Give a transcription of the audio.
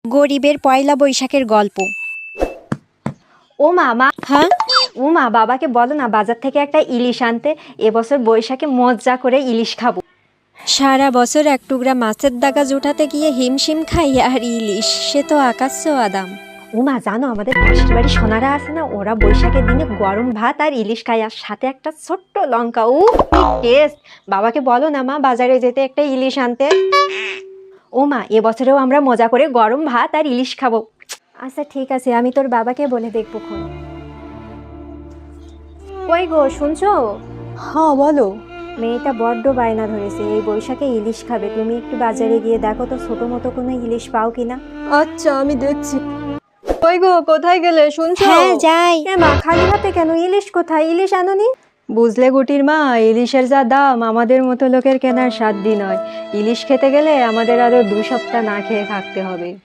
গরিবের পয়লা বৈশাখের গল্প। ও মা হ্যাঁ, ও মা, বাবাকে বলো না বাজার থেকে একটা ইলিশ আনতে। এবছর বৈশাখে মজা করে ইলিশ খাবো। সারা বছর এক টুকরা মাছের দাগা জোটাতে গিয়ে হিমশিম খাই, আর ইলিশ সে তো আকাশ ছোঁয়া দাম। ও মা, জানো আমাদের পাশের বাড়ি সোনারা আছে না, ওরা বৈশাখের দিনে গরম ভাত আর ইলিশ খায়, আর সাথে একটা ছোট্ট লঙ্কা। টেস্ট! বাবাকে বলো না মা বাজারে যেতে একটা ইলিশ আনতে। ও মা, এবছরেও আমরা মজা করে গরম ভাত আর ইলিশ খাবো। আচ্ছা ঠিক আছে, আমি তোর বাবাকে বলে দেখবো খন। কই গো, শুনছো? হ্যাঁ বলো। মেয়েটা বড্ড বায়না ধরেছে, এই বৈশাখে ইলিশ খাবে। তুমি একটু বাজারে গিয়ে দেখো তো ছোট মতো কোনো ইলিশ পাও কিনা। আচ্ছা, আমি দেখছি। কই গো, কোথায় গেলে? শুনছো? হ্যাঁ যাই। এ মা, খালি হাতে কেন? ইলিশ কোথায়? ইলিশ আনোনি? বুঝলে গুটির মা, ইলিশের যা দাম আমাদের মতো লোকের কেনার সাধ্য নয়। ইলিশ খেতে গেলে আমাদের আরো 2 সপ্তাহ না খেয়ে থাকতে হবে।